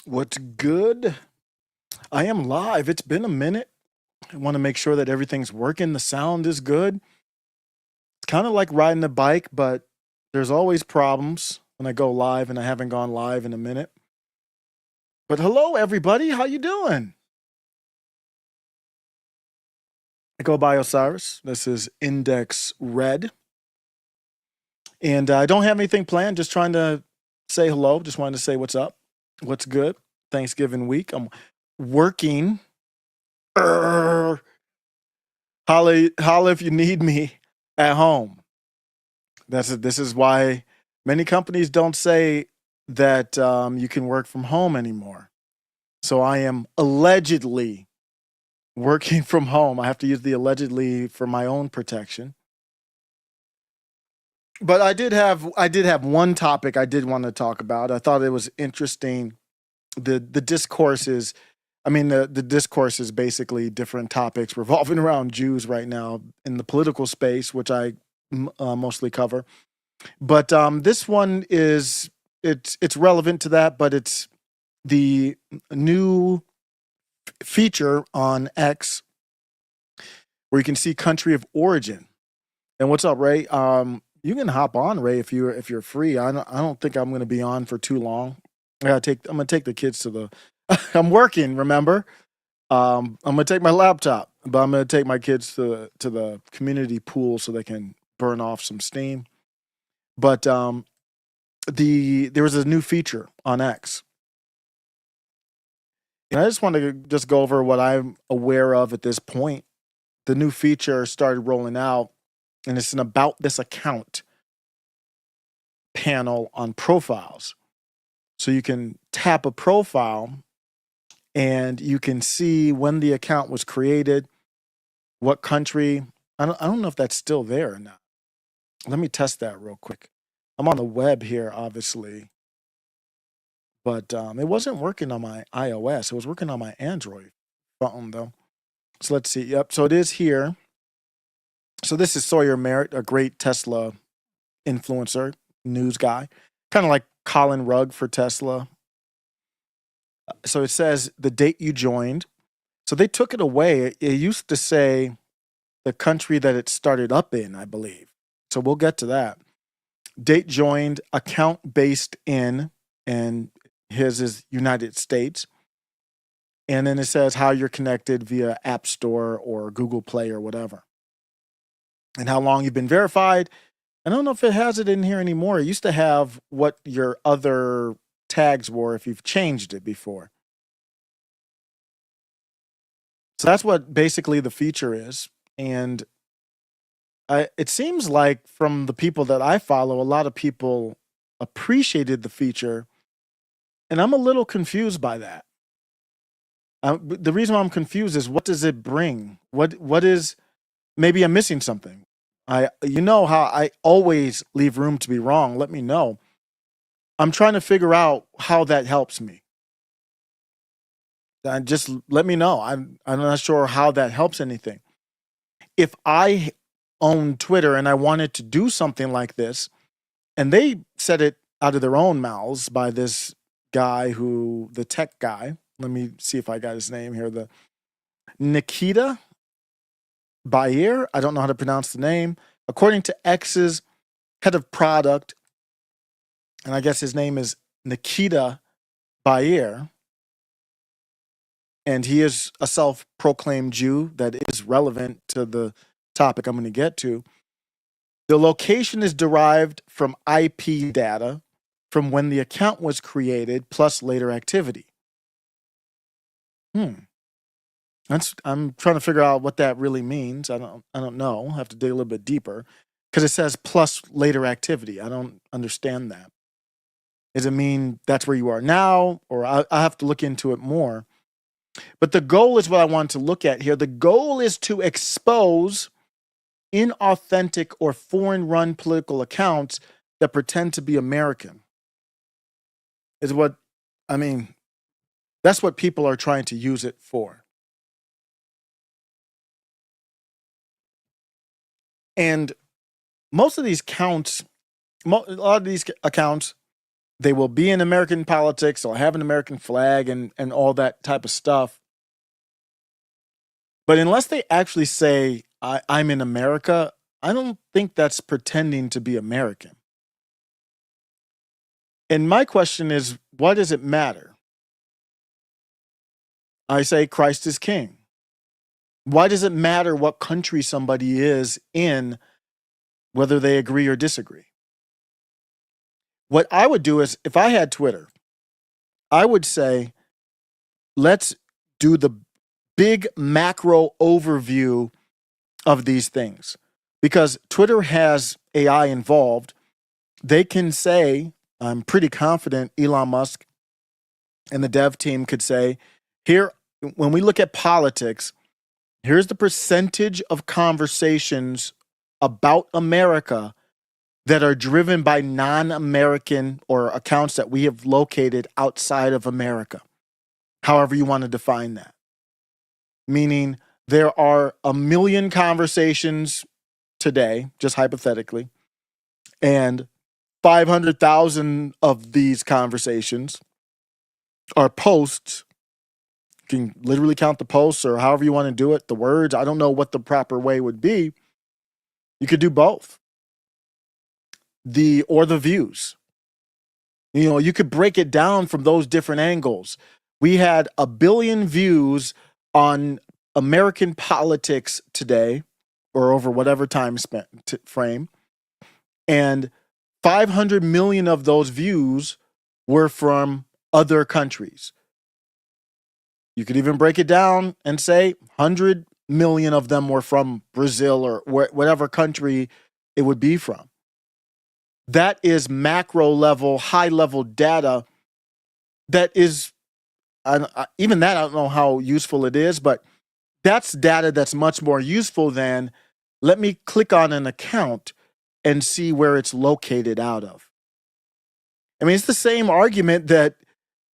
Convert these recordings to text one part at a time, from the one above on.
What's good? I am live. It's been a minute. I want to make sure that everything's working. The sound is good. It's kind of like riding a bike, but there's always problems when I go live, and I haven't gone live in a minute. But hello, everybody. How you doing? I go by Osiris. This is Index Red, and I don't have anything planned. Just trying to say hello. Just wanted to say what's up, what's good. Thanksgiving week. I'm working. Urgh. Holla if you need me at home. This is why many companies don't say that you can work from home anymore. So I am allegedly working from home. I have to use the allegedly for my own protection. But I did have one topic I did want to talk about. I thought it was interesting. The discourse is, the discourse is basically different topics revolving around Jews right now in the political space, which I mostly cover. But this one is it's relevant to that, but it's the new feature on X where you can see country of origin. And what's up, Ray? You can hop on, Ray, if you're free. I don't think I'm going to be on for too long. I'm gonna take the kids to the. I'm working. Remember, I'm gonna take my laptop, but I'm gonna take my kids to the community pool so they can burn off some steam. But there was a new feature on X, and I just want to just go over what I'm aware of at this point. The new feature started rolling out, and it's an about this account panel on profiles. So you can tap a profile and you can see when the account was created, what country. I don't know if that's still there or not. Let me test that real quick. I'm on the web here, obviously, but it wasn't working on my iOS. It was working on my Android phone, though. So let's see. Yep. So it is here. So this is Sawyer Merritt, a great Tesla influencer, news guy, kind of like Colin Rugg for Tesla. So it says the date you joined. So they took it away. It used to say the country that it started up in, I believe. So we'll get to that. Date joined, account based in, and his is United States. And then it says how you're connected via App Store or Google Play or whatever, and how long you've been verified. I don't know if it has it in here anymore. It used to have what your other tags were if you've changed it before. So that's what basically the feature is. And it seems like from the people that I follow, a lot of people appreciated the feature, and I'm a little confused by that. The reason why I'm confused is what does it bring? What is maybe I'm missing something. You know how I always leave room to be wrong. Let me know. I'm trying to figure out how that helps me. Just let me know. I'm not sure how that helps anything. If I own Twitter and I wanted to do something like this, and they said it out of their own mouths by this guy the tech guy. Let me see if I got his name here. The Nikita Bayer. I don't know how to pronounce the name. According to X's head of product, and I guess his name is Nikita Bayer, and he is a self-proclaimed Jew that is relevant to the topic I'm going to get to. The location is derived from IP data from when the account was created plus later activity. Hmm. I'm trying to figure out what that really means. I don't know. I'll have to dig a little bit deeper because it says plus later activity. I don't understand that. Does it mean that's where you are now, or I have to look into it more? But the goal is what I want to look at here. The goal is to expose inauthentic or foreign-run political accounts that pretend to be American. Is what I mean. That's what people are trying to use it for. And most of these accounts They will be in American politics. They'll have an American flag and all that type of stuff. But unless they actually say, I'm in America, I don't think that's pretending to be American. And my question is, what does it matter? I say Christ is king. Why does it matter what country somebody is in, whether they agree or disagree? What I would do is, if I had Twitter, I would say, let's do the big macro overview of these things. Because Twitter has AI involved, they can say, I'm pretty confident Elon Musk and the dev team could say, here, when we look at politics, here's the percentage of conversations about America that are driven by non-American or accounts that we have located outside of America, however you want to define that. Meaning there are 1 million conversations today, just hypothetically, and 500,000 of these conversations are posts. You can literally count the posts or however you want to do it, the words. I don't know what the proper way would be. You could do both. The views. You know, you could break it down from those different angles. We had 1 billion views on American politics today, or over whatever time frame, and 500 million of those views were from other countries. You could even break it down and say 100 million of them were from Brazil or whatever country it would be from. That is macro level, high level data. That is, even that, I don't know how useful it is, but that's data that's much more useful than, let me click on an account and see where it's located out of. I mean, it's the same argument that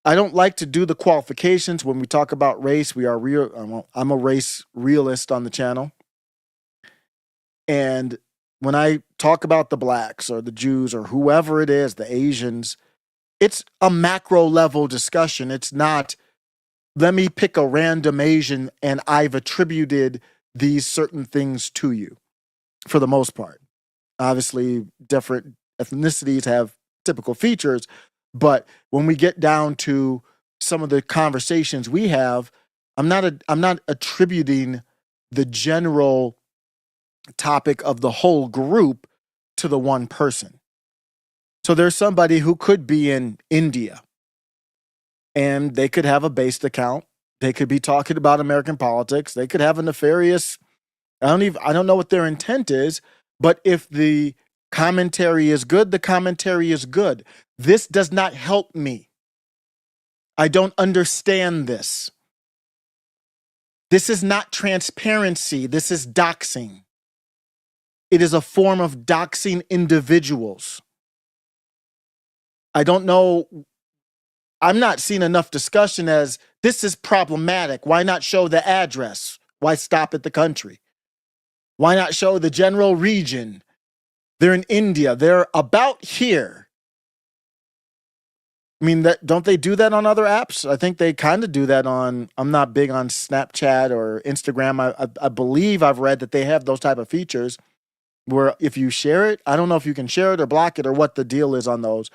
I don't like to do the qualifications when we talk about race. We are real. I'm a race realist on the channel. And when I talk about the blacks or the Jews or whoever it is, the Asians, it's a macro level discussion. It's not, let me pick a random Asian and I've attributed these certain things to you, for the most part. Obviously, different ethnicities have typical features, but when we get down to some of the conversations we have, I'm not attributing the general topic of the whole group to the one person. So there's somebody who could be in India and they could have a based account. They could be talking about American politics. They could have a nefarious, I don't know what their intent is, but if the commentary is good, the commentary is good. This does not help me. I don't understand this. This is not transparency. This is doxing. It is a form of doxing individuals. I don't know. I'm not seeing enough discussion as this is problematic. Why not show the address? Why stop at the country? Why not show the general region? They're in India. They're about here. I mean, don't they do that on other apps? I think they kind of do that on, I'm not big on Snapchat or Instagram. I believe I've read that they have those type of features where if you share it, I don't know if you can share it or block it or what the deal is on those.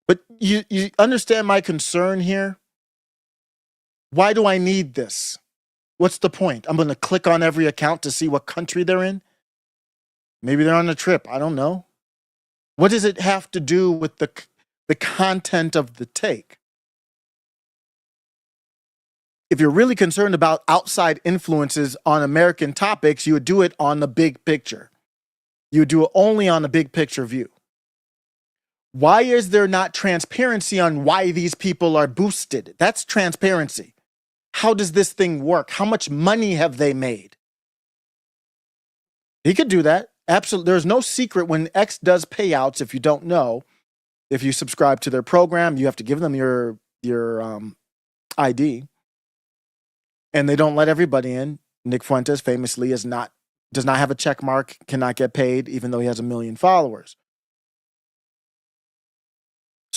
But you understand my concern here? Why do I need this? What's the point? I'm going to click on every account to see what country they're in? Maybe they're on a trip. I don't know. What does it have to do with the content of the take? If you're really concerned about outside influences on American topics, you would do it on the big picture. You would do it only on the big picture view. Why is there not transparency on why these people are boosted? That's transparency. How does this thing work? How much money have they made? He could do that. Absolutely. There's no secret when X does payouts, if you don't know. If you subscribe to their program, you have to give them your ID. And they don't let everybody in. Nick Fuentes famously does not have a check mark, cannot get paid, even though he has 1 million followers.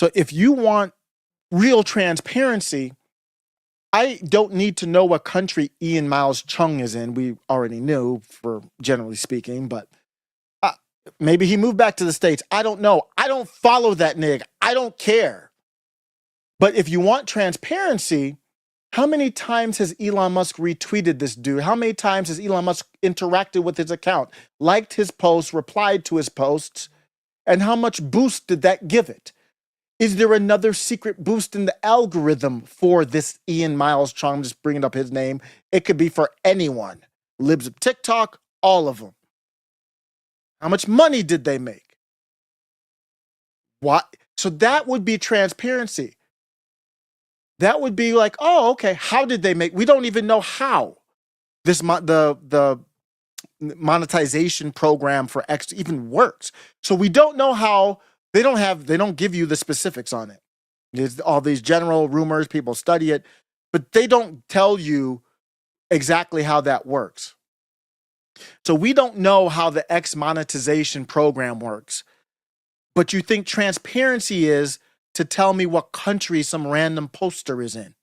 So if you want real transparency, I don't need to know what country Ian Miles Chung is in. We already knew, for generally speaking, but uh, maybe he moved back to the States. I don't know. I don't follow that nigga. I don't care. But if you want transparency, how many times has Elon Musk retweeted this dude? How many times has Elon Musk interacted with his account, liked his posts, replied to his posts, and how much boost did that give it? Is there another secret boost in the algorithm for this Ian Miles Chung? I'm just bringing up his name. It could be for anyone. Libs of TikTok, all of them. How much money did they make? What? So that would be transparency. That would be like, oh, okay, how did they make? We don't even know how the monetization program for X even works. So we don't know how. They don't give you the specifics on it. There's all these general rumors, people study it, but they don't tell you exactly how that works. So we don't know how the X monetization program works. But you think transparency is to tell me what country some random poster is in.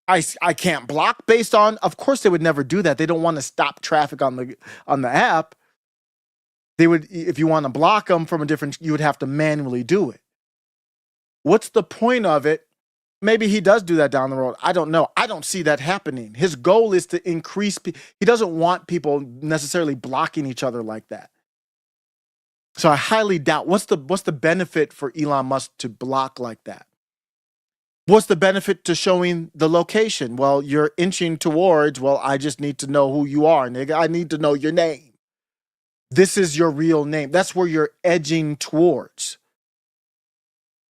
I can't block based on, of course they would never do that. They don't want to stop traffic on the app. They would, if you want to block them from a different, you would have to manually do it. What's the point of it? Maybe he does do that down the road. I don't know. I don't see that happening. His goal is to increase. He doesn't want people necessarily blocking each other like that. So I highly doubt. What's the benefit for Elon Musk to block like that? What's the benefit to showing the location? Well, you're inching towards, well, I just need to know who you are, nigga. I need to know your name. This is your real name. That's where you're edging towards.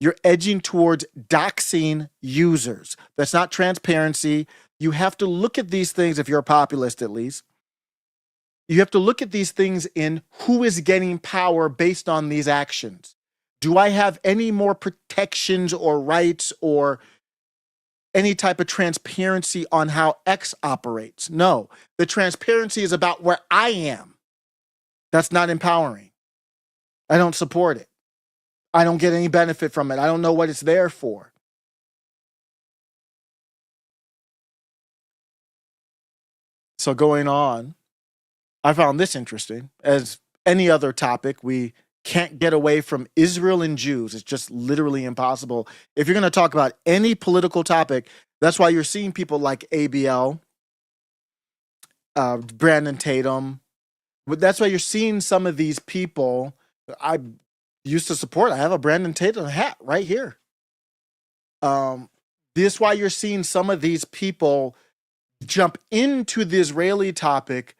You're edging towards doxing users. That's not transparency. You have to look at these things, if you're a populist at least. You have to look at these things in who is getting power based on these actions. Do I have any more protections or rights or any type of transparency on how X operates? No. The transparency is about where I am. That's not empowering. I don't support it. I don't get any benefit from it. I don't know what it's there for. So going on, I found this interesting. As any other topic, we can't get away from Israel and Jews. It's just literally impossible. If you're going to talk about any political topic, that's why you're seeing people like ABL, Brandon Tatum. That's why you're seeing some of these people I used to support. I have a Brandon Tatum hat right here. This is why you're seeing some of these people jump into the Israeli topic.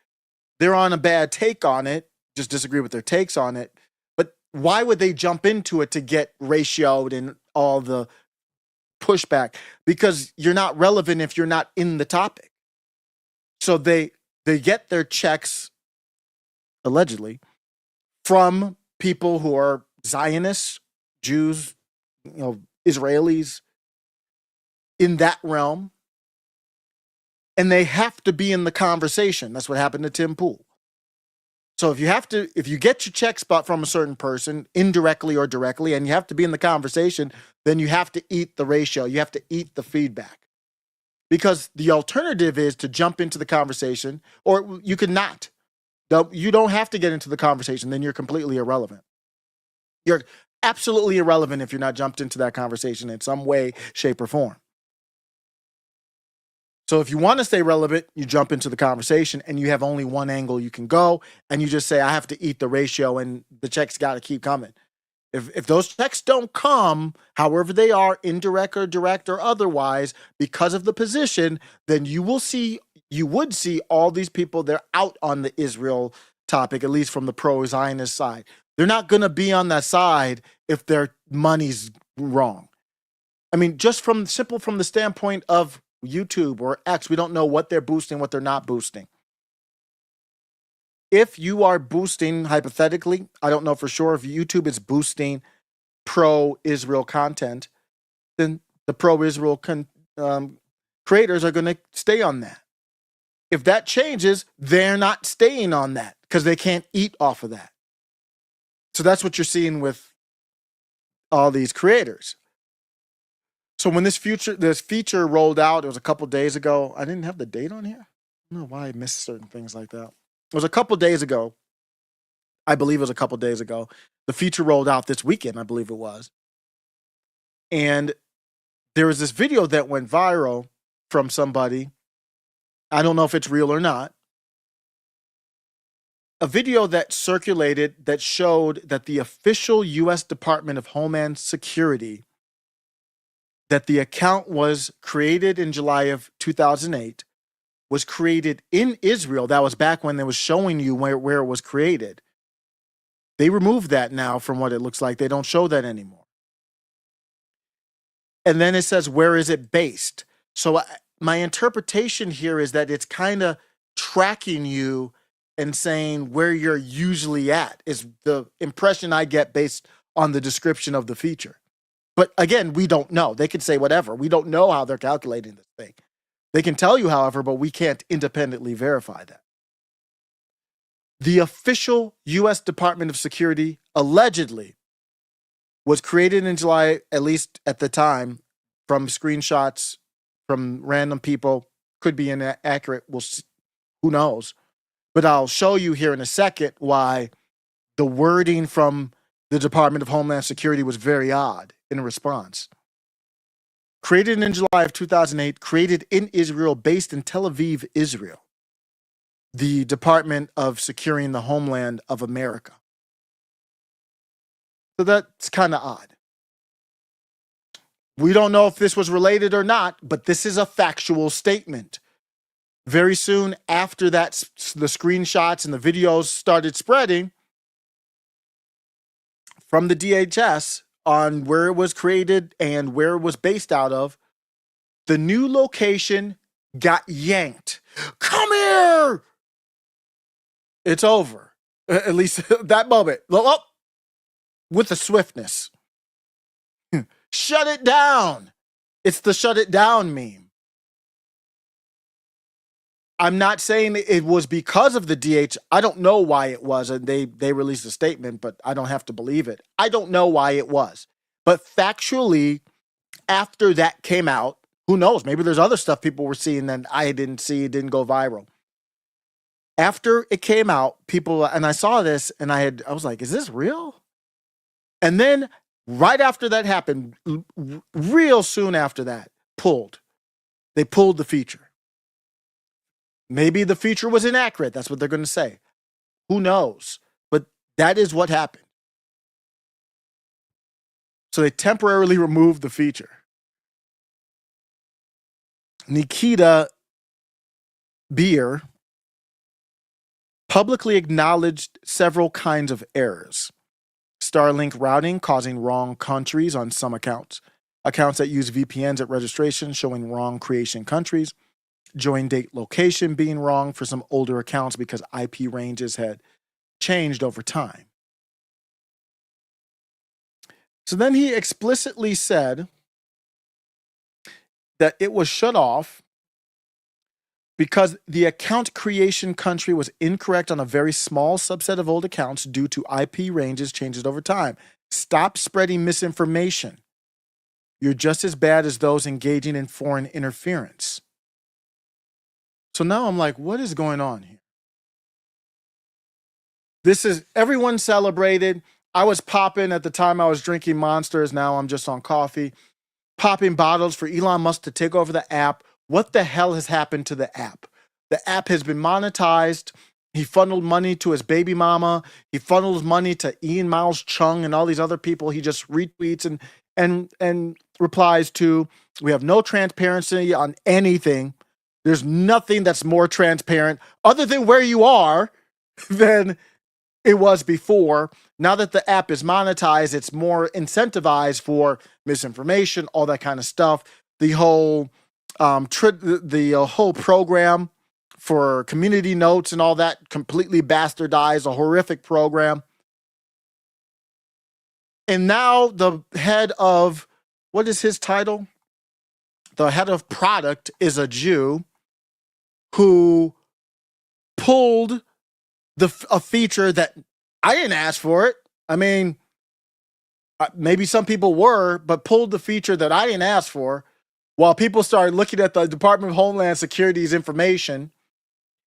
They're on a bad take on it, just disagree with their takes on it. But why would they jump into it to get ratioed and all the pushback? Because you're not relevant if you're not in the topic. So they get their checks, allegedly, from people who are Zionists, Jews, Israelis, in that realm. And they have to be in the conversation. That's what happened to Tim Pool. So if you get your check spot from a certain person, indirectly or directly, and you have to be in the conversation, then you have to eat the ratio. You have to eat the feedback. Because the alternative is to jump into the conversation, or you could not. You don't have to get into the conversation, then you're completely irrelevant. You're absolutely irrelevant if you're not jumped into that conversation in some way, shape, or form. So if you want to stay relevant, you jump into the conversation and you have only one angle you can go, and you just say, I have to eat the ratio and the checks got to keep coming. If those checks don't come, however they are, indirect or direct or otherwise, because of the position, then you would see all these people, they're out on the Israel topic, at least from the pro-Zionist side. They're not going to be on that side if their money's wrong. I mean, just from the standpoint of YouTube or X, we don't know what they're boosting, what they're not boosting. If you are boosting, hypothetically, I don't know for sure if YouTube is boosting pro-Israel content, then the pro-Israel creators are going to stay on that. If that changes, they're not staying on that because they can't eat off of that. So that's what you're seeing with all these creators. So when this feature rolled out, it was a couple days ago. I didn't have the date on here. I don't know why I missed certain things like that. It was a couple days ago. I believe it was a couple days ago. The feature rolled out this weekend, I believe it was. And there was this video that went viral from somebody. I don't know if it's real or not. A video that circulated that showed that the official U.S. Department of Homeland Security, that the account was created in July of 2008, was created in Israel. That was back when they was showing you where it was created. They removed that now from what it looks like. They don't show that anymore. And then it says, where is it based? So my interpretation here is that it's kind of tracking you and saying where you're usually at, is the impression I get based on the description of the feature. But again, we don't know. They can say whatever. We don't know how they're calculating this thing. They can tell you, however, but we can't independently verify that. The official U.S. Department of Security allegedly was created in July, at least at the time, from screenshots from random people. Could be inaccurate. Who knows? But I'll show you here in a second why the wording from the Department of Homeland Security was very odd in response. Created in July of 2008, created in Israel, based in Tel Aviv, Israel. The Department of Securing the Homeland of America. So that's kind of odd. We don't know if this was related or not, but this is a factual statement. Very soon after that, the screenshots and the videos started spreading from the DHS on where it was created and where it was based out of, the new location got yanked. Come here! It's over. At least that moment. Oh, with the swiftness. Shut it down. It's the shut it down meme. I'm not saying it was because of the DH. I don't know why it was, and they released a statement, but I don't have to believe it. I don't know why it was. But factually, after that came out, who knows? Maybe there's other stuff people were seeing that I didn't see, it didn't go viral. After it came out, people, and I saw this, and I was like, is this real? And then right after that happened, real soon after that, they pulled the feature. Maybe the feature was inaccurate. That's what they're going to say. Who knows? But that is what happened. So they temporarily removed the feature. Nikita Beer publicly acknowledged several kinds of errors. Starlink routing causing wrong countries on some accounts. Accounts that use VPNs at registration showing wrong creation countries. Join date location being wrong for some older accounts because IP ranges had changed over time. So then he explicitly said that it was shut off because the account creation country was incorrect on a very small subset of old accounts due to IP ranges changes over time. Stop spreading misinformation. You're just as bad as those engaging in foreign interference. So now I'm like, what is going on here? This is, everyone celebrated. I was popping at the time I was drinking Monsters. Now I'm just on coffee. Popping bottles for Elon Musk to take over the app. What the hell has happened to the app? The app has been monetized. He funneled money to his baby mama. He funnels money to Ian Miles Chung and all these other people. He just retweets and replies to. We have no transparency on anything. There's nothing that's more transparent other than where you are than it was before. Now that the app is monetized, it's more incentivized for misinformation, all that kind of stuff. The whole whole program for community notes and all that completely bastardized, a horrific program. And now the head of, what is his title? The head of product is a Jew who pulled a feature that I didn't ask for it. I mean, Maybe some people were, but pulled the feature that I didn't ask for, while people started looking at the Department of Homeland Security's information,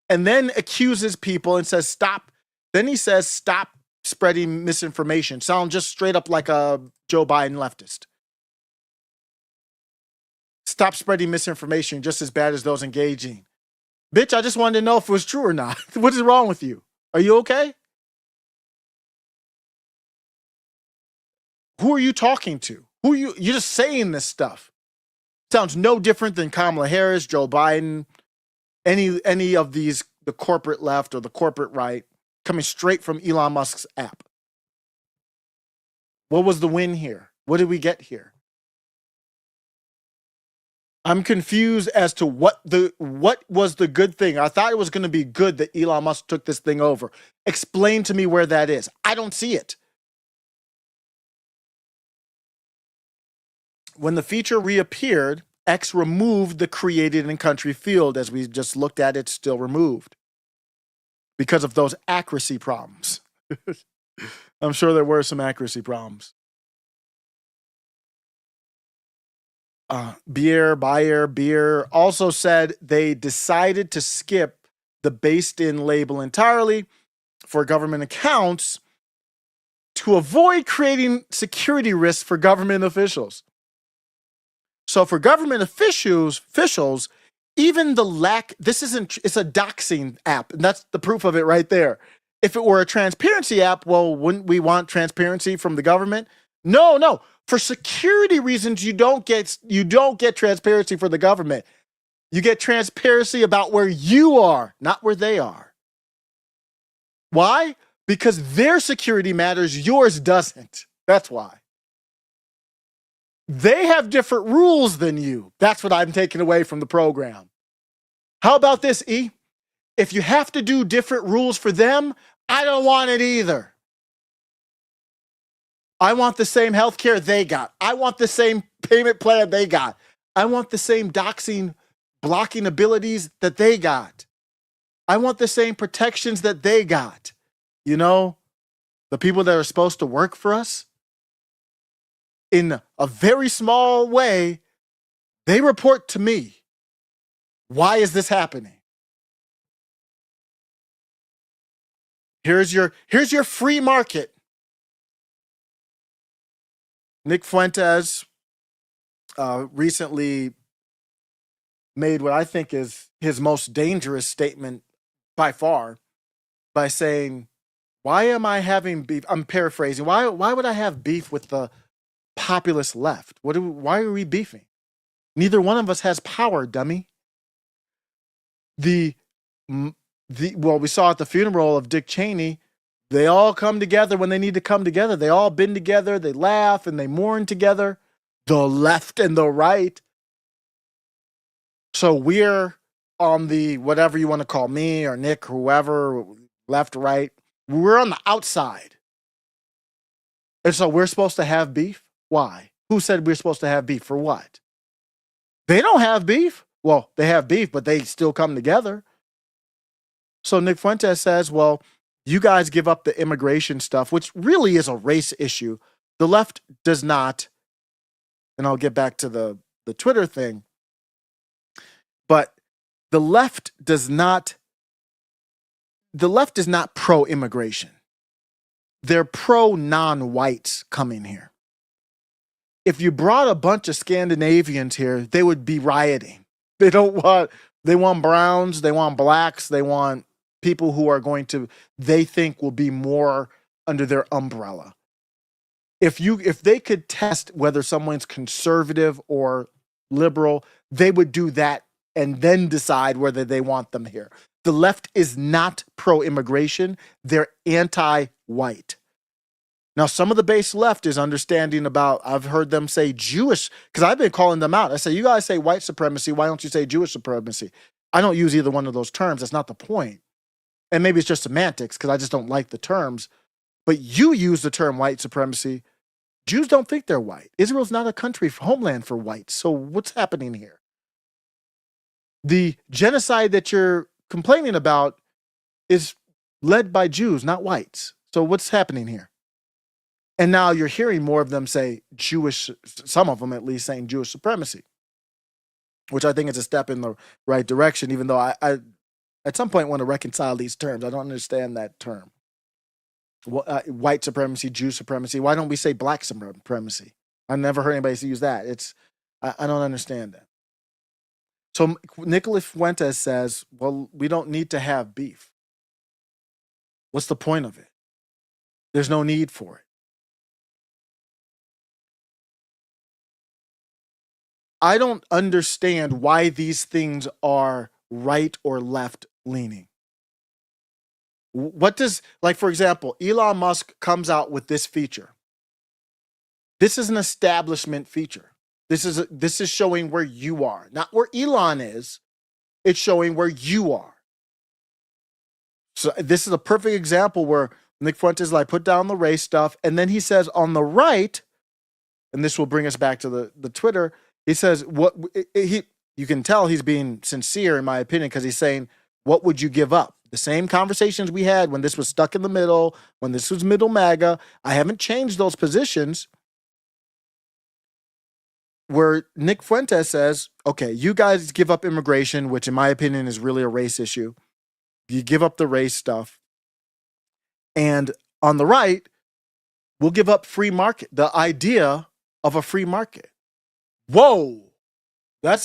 and then accuses people and says, stop. Then he says, stop spreading misinformation. Sound just straight up like a Joe Biden leftist. Stop spreading misinformation, just as bad as those engaging. Bitch, I just wanted to know if it was true or not. What is wrong with you? Are you okay? Who are you talking to? Who are you? You're just saying this stuff. Sounds no different than Kamala Harris, Joe Biden, any of these, the corporate left or the corporate right, coming straight from Elon Musk's app. What was the win here? What did we get here? I'm confused as to what was the good thing. I thought it was going to be good that Elon Musk took this thing over. Explain to me where that is. I don't see it. When the feature reappeared, X removed the created in country field. As we just looked at, it's still removed because of those accuracy problems. I'm sure there were some accuracy problems. Beer also said they decided to skip the based in label entirely for government accounts to avoid creating security risks for government officials. So for government officials, even the it's a doxing app, and that's the proof of it right there. If it were a transparency app, well, wouldn't we want transparency from the government? No. For security reasons, you don't get transparency for the government. You get transparency about where you are, not where they are. Why? Because their security matters, yours doesn't. That's why. They have different rules than you. That's what I'm taking away from the program. How about this, E? If you have to do different rules for them, I don't want it either. I want the same healthcare they got. I want the same payment plan they got. I want the same doxing, blocking abilities that they got. I want the same protections that they got. You know, the people that are supposed to work for us, in a very small way, they report to me. Why is this happening? Here's your free market. Nick Fuentes recently made what I think is his most dangerous statement by far by saying, why am I having beef? I'm paraphrasing. Why would I have beef with the populist left? Why are we beefing? Neither one of us has power, dummy. We saw at the funeral of Dick Cheney, they all come together when they need to come together. They all been together, they laugh and they mourn together, the left and the right. So we're on the, whatever you want to call me or Nick, whoever, left, right, we're on the outside. And so we're supposed to have beef? Why? Who said we're supposed to have beef? For what? They don't have beef. Well, they have beef, but they still come together. So Nick Fuentes says, well, you guys give up the immigration stuff, which really is a race issue. The left does not, and I'll get back to the Twitter thing, but the left is not pro-immigration. They're pro-non-whites coming here. If you brought a bunch of Scandinavians here, they would be rioting. They want browns, they want blacks, they want people who are they think will be more under their umbrella. If they could test whether someone's conservative or liberal, they would do that and then decide whether they want them here. The left is not pro-immigration. They're anti-white. Now, some of the base left is understanding about, I've heard them say Jewish, because I've been calling them out. I say, you guys say white supremacy. Why don't you say Jewish supremacy? I don't use either one of those terms. That's not the point. And maybe it's just semantics because I just don't like the terms. But you use the term white supremacy. Jews don't think they're white. Israel's not a country, homeland for whites. So what's happening here? The genocide that you're complaining about is led by Jews, not whites. So what's happening here? And now you're hearing more of them say Jewish, some of them at least saying Jewish supremacy, which I think is a step in the right direction, even though I at some point want to reconcile these terms. I don't understand that term. White supremacy, Jew supremacy. Why don't we say black supremacy? I've never heard anybody use that. I don't understand that. So Nicolas Fuentes says, well, we don't need to have beef. What's the point of it? There's no need for it. I don't understand why these things are right or left leaning. What does, like, for example, Elon Musk comes out with this feature. This is an establishment feature. This is showing where you are, not where Elon is. It's showing where you are. So this is a perfect example where Nick Fuentes like put down the race stuff, and then he says on the right, and this will bring us back to the Twitter. He says you can tell he's being sincere in my opinion, because he's saying, what would you give up? The same conversations we had when this was stuck in the middle, when this was middle MAGA. I haven't changed those positions. Where Nick Fuentes says, okay, you guys give up immigration, which in my opinion is really a race issue. You give up the race stuff. And on the right, we'll give up free market, the idea of a free market. Whoa, I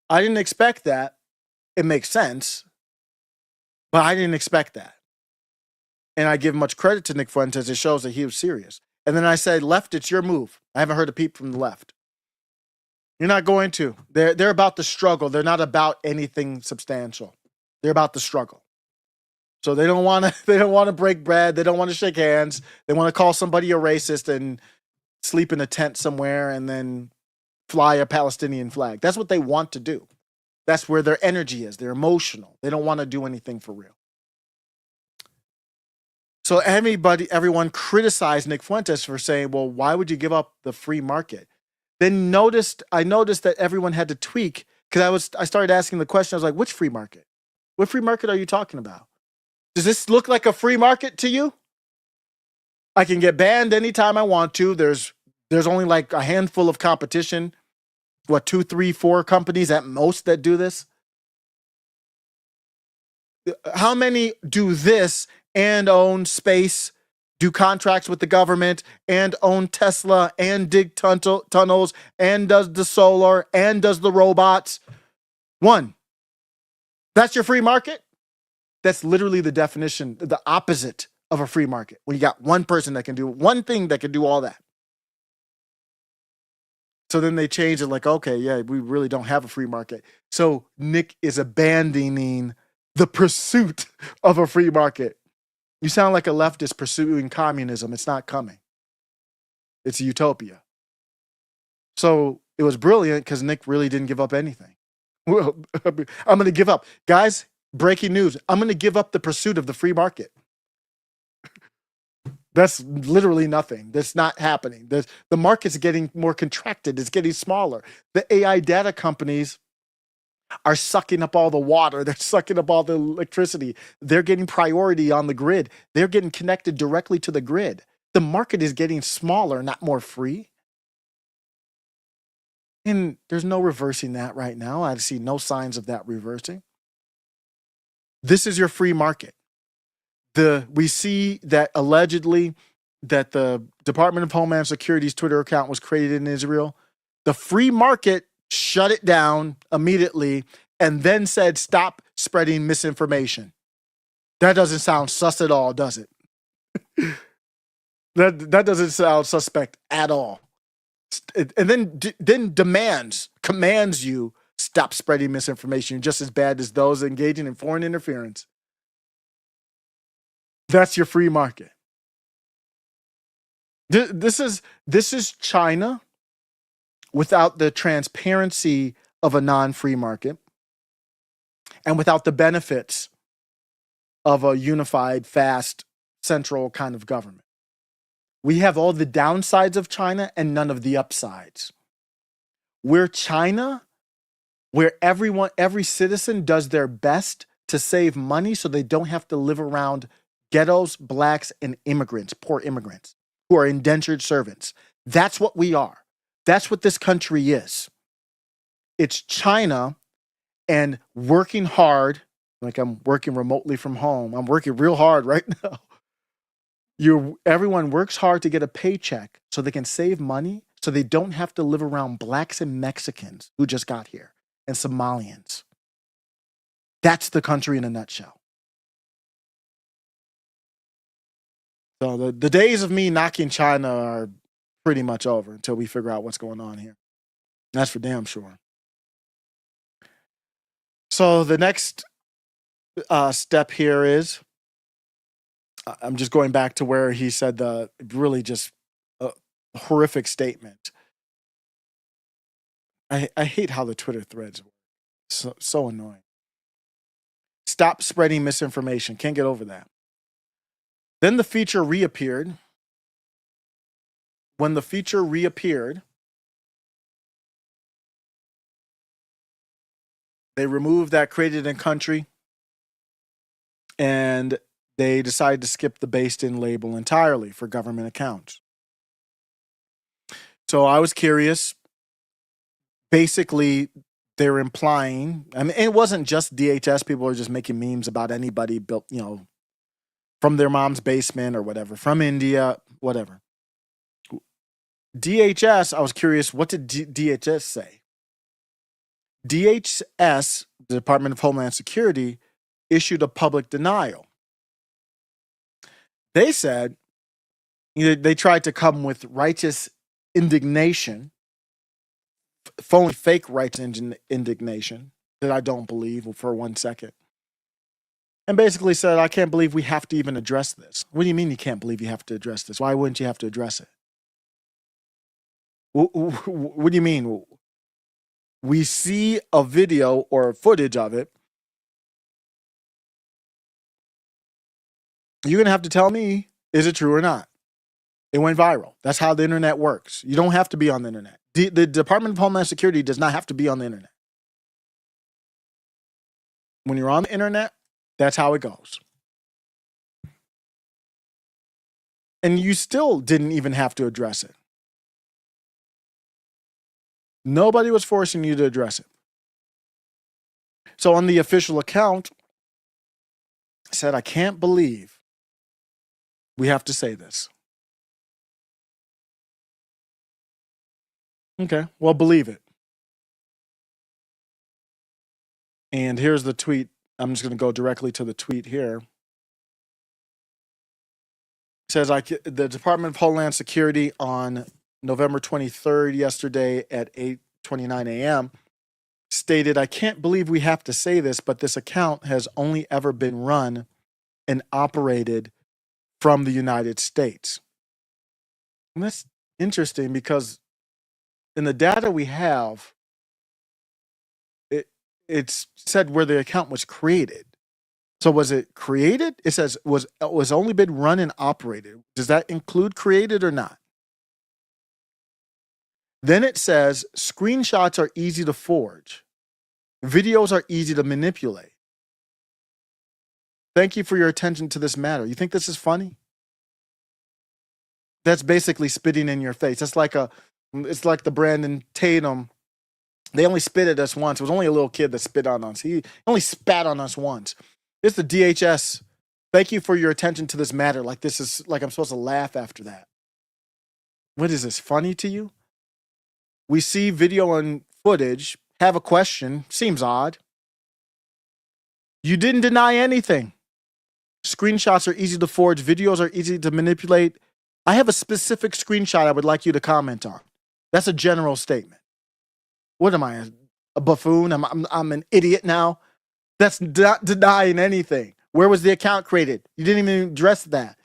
didn't expect that. It makes sense, but I didn't expect that. And I give much credit to Nick Fuentes. It shows that he was serious. And then I said, left, it's your move. I haven't heard a peep from the left. You're not going to. They're about the struggle. They're not about anything substantial. They're about the struggle. So they don't want to break bread. They don't want to shake hands. They want to call somebody a racist and sleep in a tent somewhere and then fly a Palestinian flag. That's what they want to do. That's where their energy is. They're emotional. They don't want to do anything for real. So everyone criticized Nick Fuentes for saying, well, why would you give up the free market? Then I noticed that everyone had to tweak, because I started asking the question. I was like, which free market? What free market are you talking about? Does this look like a free market to you? I can get banned anytime I want to. There's only like a handful of competition. 2, 3, 4 companies at most that do this? How many do this and own space, do contracts with the government, and own Tesla, and dig tunnels, and does the solar, and does the robots? One. That's your free market? That's literally the definition, the opposite of a free market. When you got one person that can do one thing that can do all that. So then they change it like, okay, yeah, we really don't have a free market. So Nick is abandoning the pursuit of a free market. You sound like a leftist pursuing communism. It's not coming. It's a utopia. So it was brilliant because Nick really didn't give up anything. Well, I'm going to give up. Guys, breaking news. I'm going to give up the pursuit of the free market. That's literally nothing. That's not happening. The market's getting more contracted. It's getting smaller. The AI data companies are sucking up all the water. They're sucking up all the electricity. They're getting priority on the grid. They're getting connected directly to the grid. The market is getting smaller, not more free. And there's no reversing that right now. I see no signs of that reversing. This is your free market. We see that allegedly that the Department of Homeland Security's Twitter account was created in Israel. The free market shut it down immediately and then said, stop spreading misinformation. That doesn't sound sus at all, does it? That doesn't sound suspect at all. And then commands you stop spreading misinformation. You're just as bad as those engaging in foreign interference. That's your free market. This is China without the transparency of a non-free market and without the benefits of a unified, fast, central kind of government. We have all the downsides of China and none of the upsides. We're China, where every citizen does their best to save money so they don't have to live around ghettos, blacks, and immigrants, poor immigrants. who are indentured servants. That's what we are. That's what this country is. It's China and working hard, like I'm working remotely from home. I'm working real hard right now. Everyone works hard to get a paycheck so they can save money so they don't have to live around blacks and Mexicans who just got here and Somalians. That's the country in a nutshell. So the days of me knocking China are pretty much over until we figure out what's going on here. That's for damn sure. So the next step here is, I'm just going back to where he said the really just horrific statement. I hate how the Twitter threads work. So annoying. Stop spreading misinformation. Can't get over that. Then the feature reappeared. When the feature reappeared, they removed that created in country, and they decided to skip the based in label entirely for government accounts. So I was curious. Basically, they're implying, I mean, it wasn't just DHS. People are just making memes about anybody built, from their mom's basement or whatever, from India, whatever. DHS, I was curious, what did DHS say? DHS, the Department of Homeland Security, issued a public denial. They said, they tried to come with righteous indignation, phony fake righteous indignation that I don't believe for 1 second. And basically said, I can't believe we have to even address this. What do you mean you can't believe you have to address this? Why wouldn't you have to address it? What do you mean? We see a video or footage of it. You're going to have to tell me, is it true or not? It went viral. That's how the internet works. You don't have to be on the internet. The Department of Homeland Security does not have to be on the internet. When you're on the internet, that's how it goes. And you still didn't even have to address it. Nobody was forcing you to address it. So on the official account, it said, I can't believe we have to say this. Okay, well, believe it. And here's the tweet. I'm just going to go directly to the tweet here. It says, the Department of Homeland Security on November 23rd, yesterday at 8:29 a.m., stated, I can't believe we have to say this, but this account has only ever been run and operated from the United States. And that's interesting because in the data we have, it's said where the account was created. So was it created? It says was only been run and operated. Does that include created or not? Then it says screenshots are easy to forge. Videos are easy to manipulate. Thank you for your attention to this matter. You think this is funny? That's basically spitting in your face. It's like the Brandon Tatum. They only spit at us once. It was only a little kid that spit on us. He only spat on us once. It's the DHS. Thank you for your attention to this matter. Like this is like I'm supposed to laugh after that. What is this, funny to you? We see video and footage, have a question, seems odd. You didn't deny anything. Screenshots are easy to forge, videos are easy to manipulate. I have a specific screenshot I would like you to comment on. That's a general statement. What am I, a buffoon? I'm an idiot now? That's not denying anything. Where was the account created? You didn't even address that.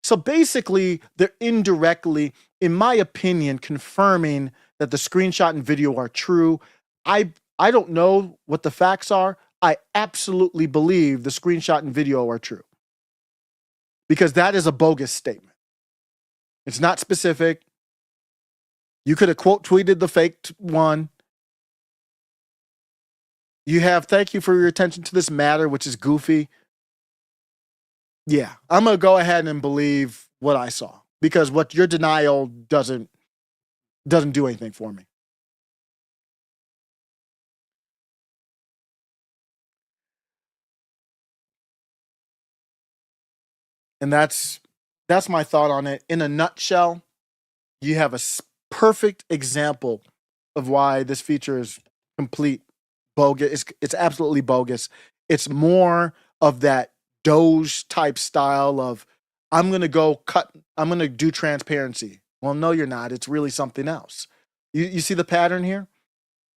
So basically, they're indirectly, in my opinion, confirming that the screenshot and video are true. I don't know what the facts are. I absolutely believe the screenshot and video are true. Because that is a bogus statement. It's not specific. You could have quote tweeted the fake one. You have, thank you for your attention to this matter, which is goofy. Yeah, I'm going to go ahead and believe what I saw because what your denial doesn't do anything for me. And that's my thought on it. In a nutshell, you have a perfect example of why this feature is complete bogus. It's absolutely bogus. It's more of that Doge type style of I'm gonna do transparency. Well, no, you're not. It's really something else. You see the pattern here?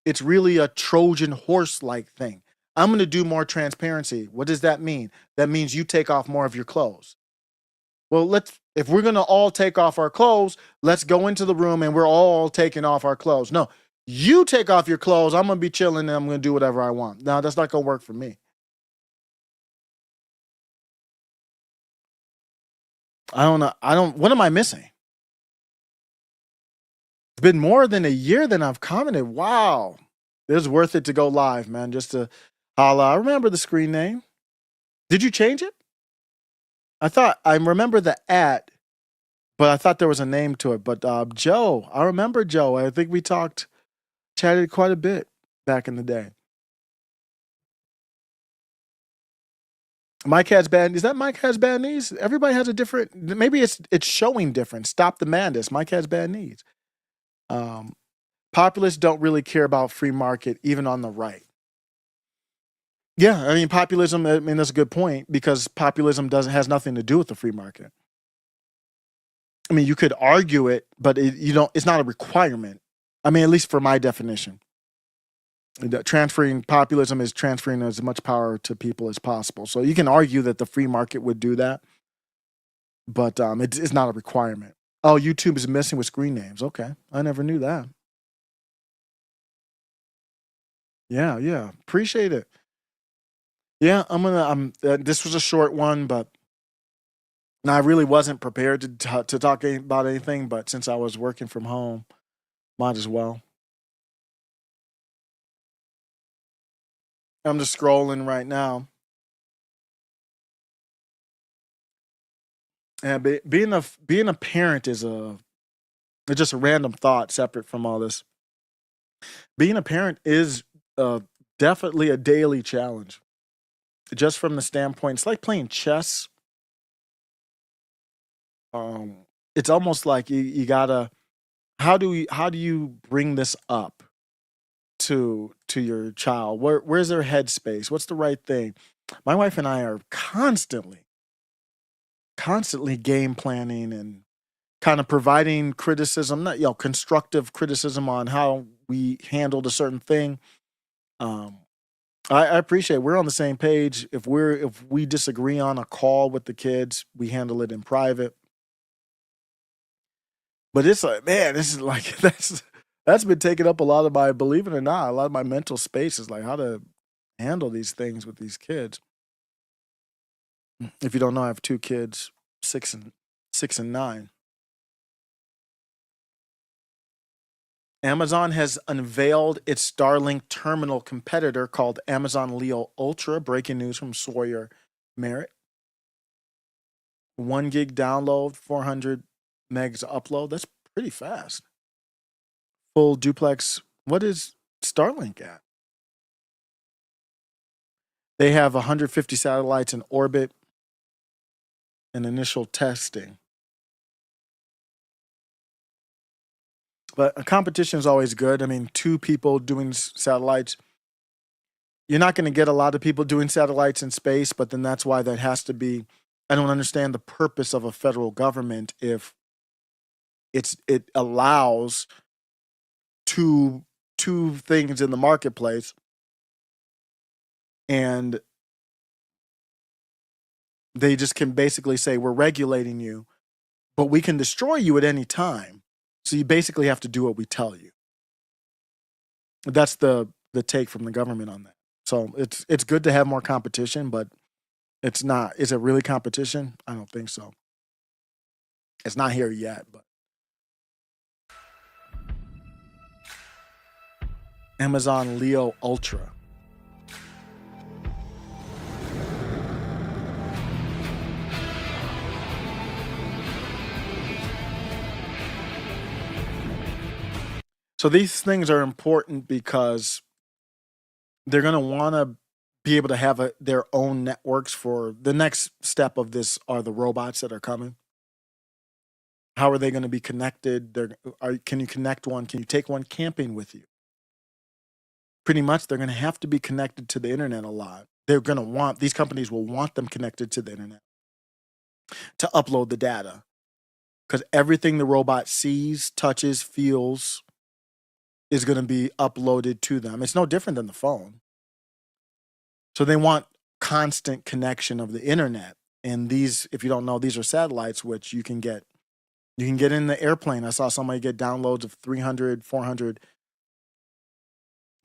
It's really a Trojan horse like thing. I'm gonna do more transparency. What does that mean? That means you take off more of your clothes. Well, if we're gonna all take off our clothes, let's go into the room and we're all taking off our clothes. No, you take off your clothes. I'm gonna be chilling and I'm gonna do whatever I want. No, that's not gonna work for me. I don't know. What am I missing? It's been more than a year that I've commented. Wow. It was worth it to go live, man, just to holla. I remember the screen name. Did you change it? I remember the @ but I thought there was a name to it. But Joe, I remember Joe. I think we chatted quite a bit back in the day. Mike has bad. Is that Mike has bad knees? Everybody has a different. Maybe it's showing different. Stop the madness. Mike has bad knees. Populists don't really care about free market, even on the right. Yeah, I mean populism. I mean that's a good point because populism has nothing to do with the free market. I mean you could argue it, but it's not a requirement. I mean at least for my definition. Transferring populism is transferring as much power to people as possible. So you can argue that the free market would do that, but it's not a requirement. Oh, YouTube is messing with screen names. Okay, I never knew that. Yeah, appreciate it. Yeah, this was a short one, but I really wasn't prepared to talk about anything. But since I was working from home, might as well. I'm just scrolling right now. And being a parent is just a random thought separate from all this. Being a parent is definitely a daily challenge. Just from the standpoint, it's like playing chess. It's almost like you gotta. How do you bring this up to your child? Where's their headspace? What's the right thing? My wife and I are constantly game planning and kind of providing criticism, not constructive criticism on how we handled a certain thing. Um, I appreciate we're on the same page. If we disagree on a call with the kids, we handle it in private. But it's like, man, this is like that's been taking up a lot of my, believe it or not, a lot of my mental space is like how to handle these things with these kids. If you don't know, I have two kids, 6 and 9. Amazon has unveiled its Starlink terminal competitor called Amazon Leo Ultra. Breaking news from Sawyer Merritt. 1 gig download, 400 megs upload. That's pretty fast. Full duplex. What is Starlink at? They have 150 satellites in orbit and initial testing. But a competition is always good. I mean, 2 people doing satellites. You're not going to get a lot of people doing satellites in space, but then that's why that has to be. I don't understand the purpose of a federal government if it allows two things in the marketplace and they just can basically say we're regulating you, but we can destroy you at any time. So you basically have to do what we tell you. That's the take from the government on that. So it's good to have more competition, but it's not. Is it really competition? I don't think so. It's not here yet, but Amazon Leo Ultra. So these things are important because they're going to want to be able to have their own networks. For the next step of this are the robots that are coming. How are they going to be connected? Can you connect one? Can you take one camping with you? Pretty much, they're going to have to be connected to the internet a lot. These companies will want them connected to the internet to upload the data, because everything the robot sees, touches, feels is going to be uploaded to them. It's no different than the phone. So they want constant connection of the internet. And these, if you don't know, these are satellites, which you can get in the airplane. I saw somebody get downloads of 300, 400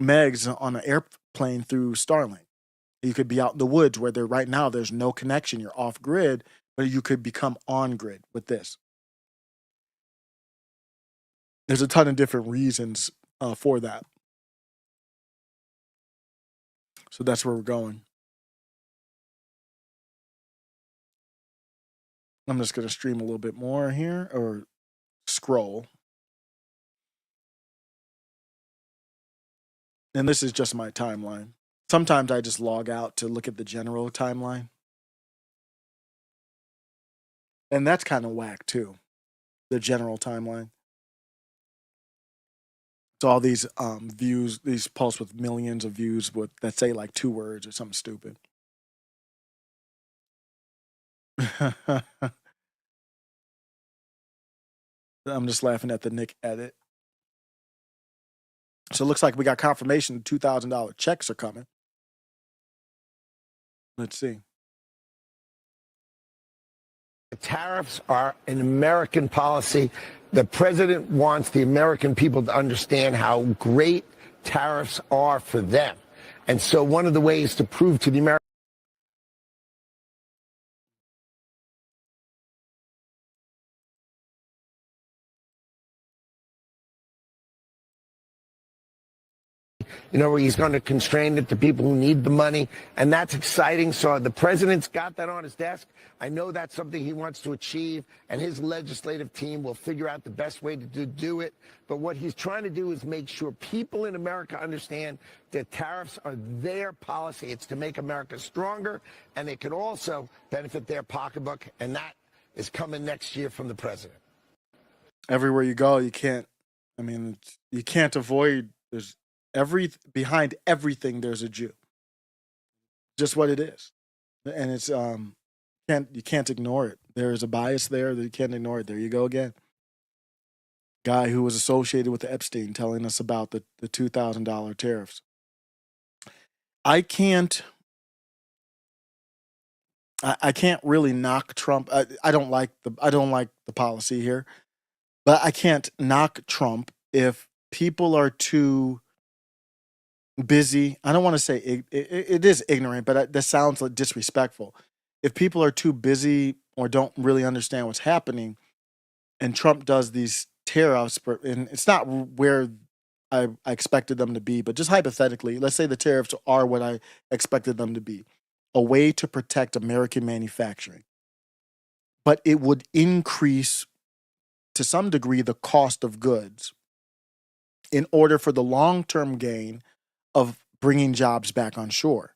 megs on an airplane through Starlink. You could be out in the woods where right now there's no connection. You're off grid, but you could become on grid with this. There's a ton of different reasons for that. So that's where we're going. I'm just going to stream a little bit more here, or scroll. And this is just my timeline. Sometimes I just log out to look at the general timeline. And that's kind of whack too, the general timeline. So all these views, these posts with millions of views that say like 2 words or something stupid. I'm just laughing at the Nick edit. So it looks like we got confirmation $2,000 checks are coming. Let's see. Tariffs are an American policy. The president wants the American people to understand how great tariffs are for them. And so one of the ways to prove to the American where he's going to constrain it to people who need the money. And that's exciting. So the president's got that on his desk. I know that's something he wants to achieve, and his legislative team will figure out the best way to do it. But what he's trying to do is make sure people in America understand that tariffs are their policy. It's to make America stronger, and it can also benefit their pocketbook. And that is coming next year from the president. Everywhere you go, you can't avoid, behind everything there's a Jew. Just what it is. And it's you can't ignore it. There is a bias there that you can't ignore it. There you go again. Guy who was associated with the Epstein telling us about the $2,000 tariffs. I can't really knock Trump. I don't like the policy here, but I can't knock Trump if people are too busy. I don't want to say it is ignorant, but that sounds like disrespectful. If people are too busy or don't really understand what's happening, and Trump does these tariffs, and it's not where I expected them to be, but just hypothetically, let's say the tariffs are what I expected them to be, a way to protect American manufacturing. But it would increase, to some degree, the cost of goods in order for the long-term gain of bringing jobs back on shore.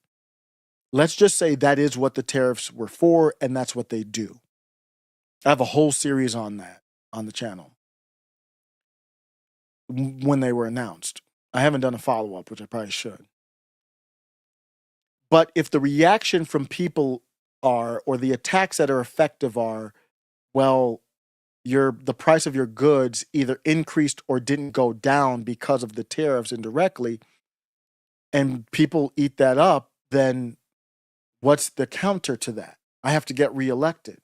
Let's just say that is what the tariffs were for, and that's what they do. I have a whole series on that on the channel when they were announced. I haven't done a follow-up, which I probably should. But if the reaction from people or the attacks that are effective are, well, the price of your goods either increased or didn't go down because of the tariffs indirectly, and people eat that up, then what's the counter to that? I have to get reelected.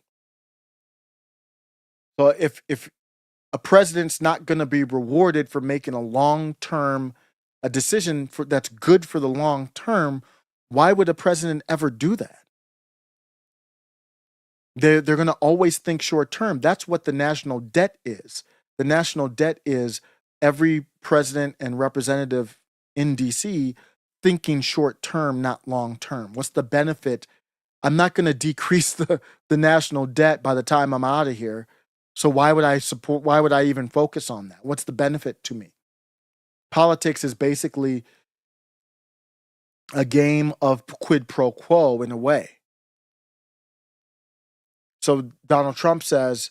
So if a president's not going to be rewarded for making a decision that's good for the long term, why would a president ever do that? They're going to always think short term. That's what the national debt is. The national debt is every president and representative in DC thinking short term, not long term. What's the benefit? I'm not going to decrease the national debt by the time I'm out of here. So why would I even focus on that? What's the benefit to me? Politics is basically a game of quid pro quo in a way. So Donald Trump says,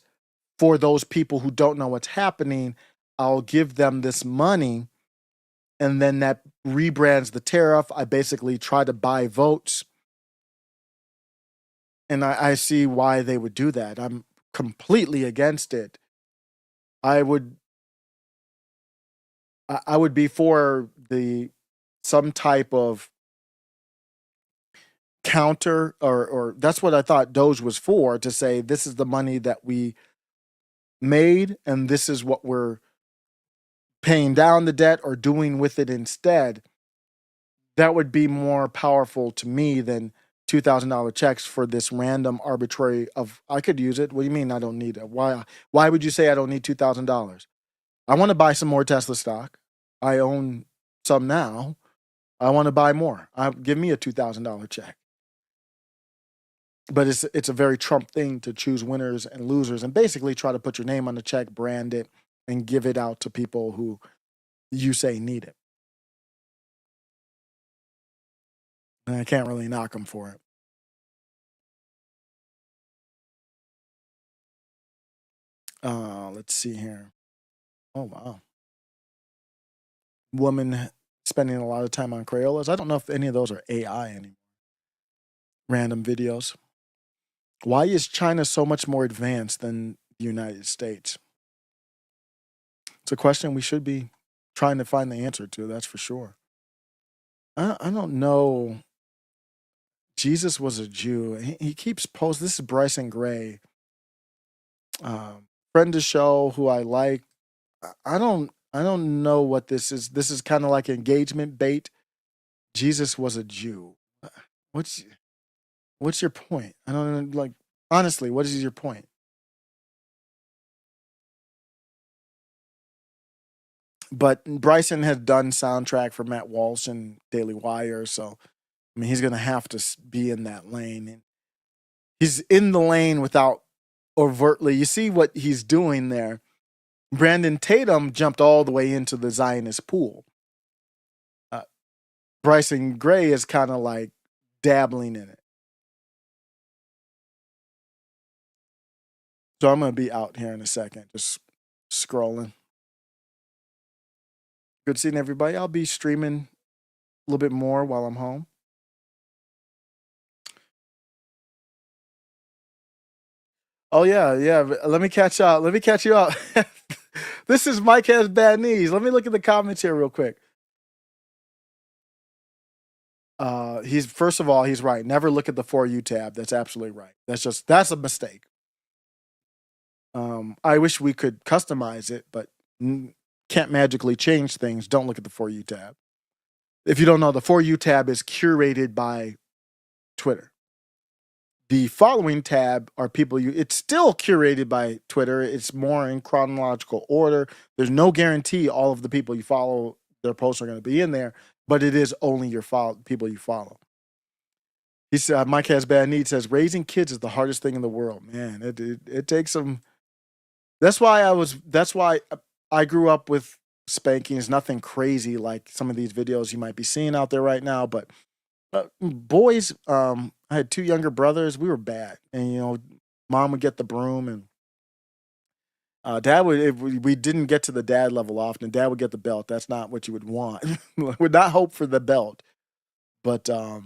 for those people who don't know what's happening, I'll give them this money. And then that rebrands the tariff. I basically try to buy votes. And I see why they would do that. I'm completely against it. I would be for some type of counter, or that's what I thought Doge was for, to say this is the money that we made and this is what we're paying down the debt or doing with it instead. That would be more powerful to me than $2,000 checks for this random arbitrary of, I could use it. What do you mean I don't need it? Why would you say I don't need $2,000? I want to buy some more Tesla stock. I own some now. I want to buy more. Give me a $2,000 check. But it's a very Trump thing to choose winners and losers and basically try to put your name on the check, brand it, and give it out to people who you say need it. And I can't really knock them for it. Let's see here. Oh, wow. Woman spending a lot of time on Crayolas. I don't know if any of those are AI anymore. Random videos. Why is China so much more advanced than the United States? It's a question we should be trying to find the answer to, that's for sure. I don't know. Jesus was a Jew. He keeps posting. This is Bryson Gray. Friend of the show who I like. I don't know what this is. This is kind of like engagement bait. Jesus was a Jew. What's your point? I don't know, like, honestly, what is your point? But Bryson had done soundtrack for Matt Walsh and Daily Wire, so I mean he's gonna have to be in that lane. And he's in the lane without overtly. You see what he's doing there. Brandon Tatum jumped all the way into the Zionist pool. Bryson Gray is kind of like dabbling in it. So I'm going to be out here in a second, just scrolling. Good seeing everybody. I'll be streaming a little bit more while I'm home. Oh, yeah. Let me catch up. Let me catch you up. This is Mike Has Bad Knees. Let me look at the comments here real quick. First of all, he's right. Never look at the For You tab. That's absolutely right. That's a mistake. I wish we could customize it, but can't magically change things. Don't look at the For You tab. If you don't know, the For You tab is curated by Twitter. The following tab are people it's still curated by Twitter. It's more in chronological order. There's no guarantee all of the people you follow, their posts are going to be in there, but it is only your people you follow. He said, Mike Has Bad Needs says, raising kids is the hardest thing in the world. Man, it takes some. That's why I grew up with spankings. Nothing crazy like some of these videos you might be seeing out there right now, but boys, I had two younger brothers. We were bad, and mom would get the broom, and dad would. If we didn't get to the dad level often, dad would get the belt. That's not what you would want. Would not hope for the belt, but I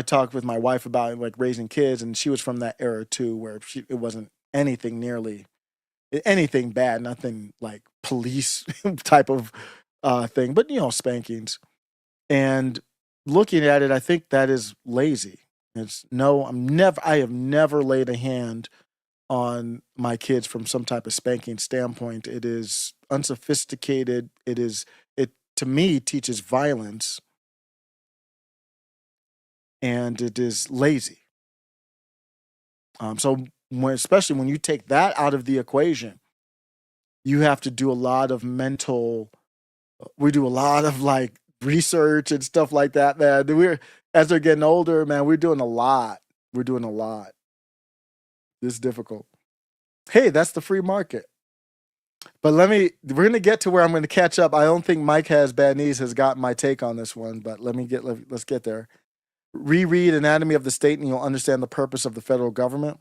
talked with my wife about like raising kids, and she was from that era too, where it wasn't anything bad, nothing like police type of thing, but spankings. And looking at it, I think that is lazy. I have never laid a hand on my kids from some type of spanking standpoint. It is unsophisticated. It to me teaches violence, and it is lazy. So especially when you take that out of the equation, you have to do a lot of we do a lot of like research and stuff like that, man. As they're getting older, man, we're doing a lot. This is difficult. Hey, that's the free market. But we're going to get to where I'm going to catch up. I don't think Mike Has Bad Knees has got my take on this one, but let's get there. Reread Anatomy of the State and you'll understand the purpose of the federal government.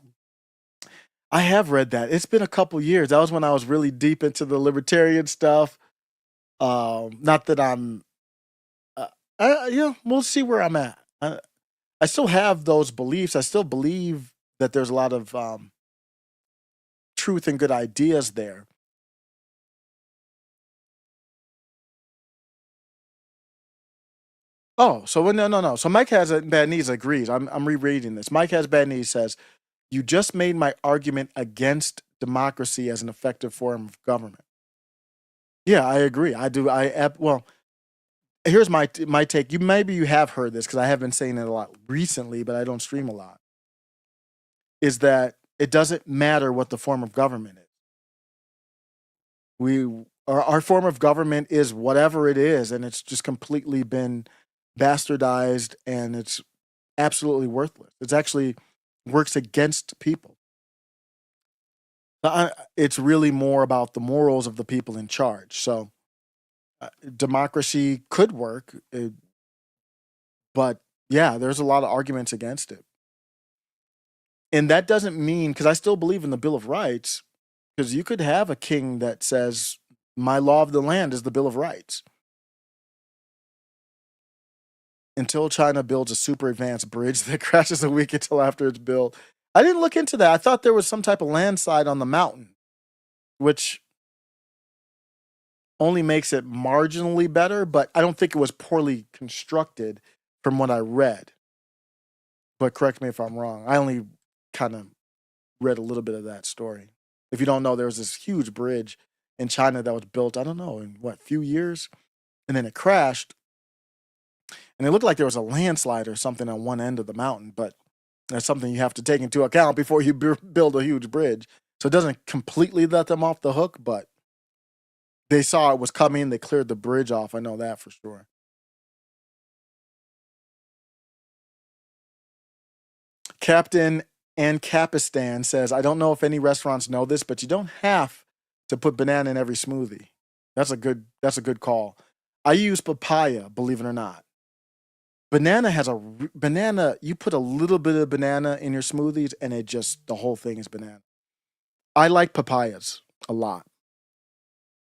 I have read that. It's been a couple years. That was when I was really deep into the libertarian stuff. Not that I'm, we'll see where I'm at. I still have those beliefs. I still believe that there's a lot of truth and good ideas there. Oh, so no. So Mike Has Bad Knees agrees. I'm rereading this. Mike Has Bad Knees says, "You just made my argument against democracy as an effective form of government." Yeah, I agree. I do. Well, here's my take. Maybe you have heard this because I have been saying it a lot recently, but I don't stream a lot. Is that it doesn't matter what the form of government is. Our form of government is whatever it is, and it's just completely been bastardized, and it's absolutely worthless. It's actually works against people. It's really more about the morals of the people in charge. So democracy could work, but yeah, there's a lot of arguments against it. And that doesn't mean, because I still believe in the Bill of Rights, because you could have a king that says, my law of the land is the Bill of Rights. Until China builds a super advanced bridge that crashes a week until after it's built. I didn't look into that. I thought there was some type of landslide on the mountain, which only makes it marginally better, but I don't think it was poorly constructed from what I read. But correct me if I'm wrong. I only kind of read a little bit of that story. If you don't know, there was this huge bridge in China that was built, I don't know, in what, few years? And then it crashed. And it looked like there was a landslide or something on one end of the mountain, but that's something you have to take into account before you build a huge bridge. So it doesn't completely let them off the hook, but they saw it was coming. They cleared the bridge off. I know that for sure. Captain Ancapistan says, I don't know if any restaurants know this, but you don't have to put banana in every smoothie. That's a good call. I use papaya, believe it or not. Banana you put a little bit of banana in your smoothies and the whole thing is banana. I like papayas a lot.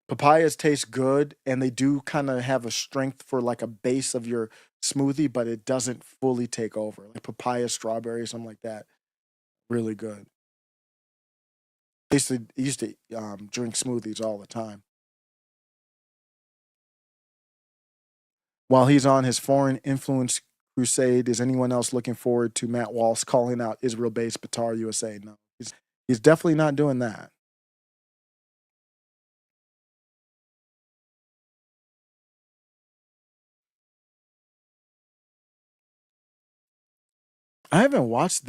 Papayas taste good and they do kind of have a strength for like a base of your smoothie, but it doesn't fully take over. Like papaya, strawberry, something like that. Really good. I used to drink smoothies all the time. While he's on his foreign influence crusade, is anyone else looking forward to Matt Walsh calling out Israel-based Qatar USA? No, he's definitely not doing that. I haven't watched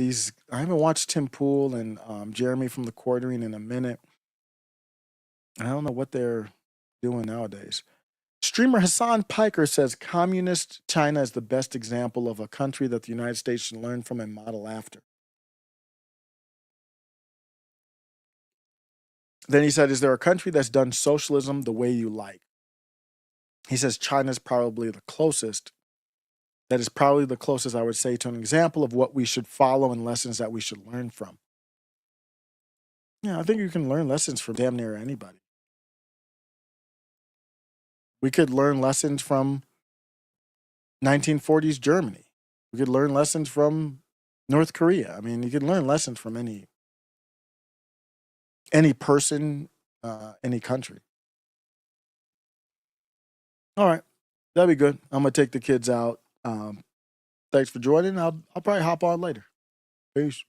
Tim Pool and Jeremy from the Quartering in a minute. I don't know what they're doing nowadays. Streamer Hassan Piker says communist China is the best example of a country that the United States should learn from and model after. Then he said, is there a country that's done socialism the way you like? He says China's probably the closest. That is probably the closest, I would say, to an example of what we should follow and lessons that we should learn from. Yeah, I think you can learn lessons from damn near anybody. We could learn lessons from 1940s Germany. We could learn lessons from North Korea. I mean, you can learn lessons from any person, any country. All right, that'd be good. I'm gonna take the kids out. Thanks for joining. I'll probably hop on later. Peace.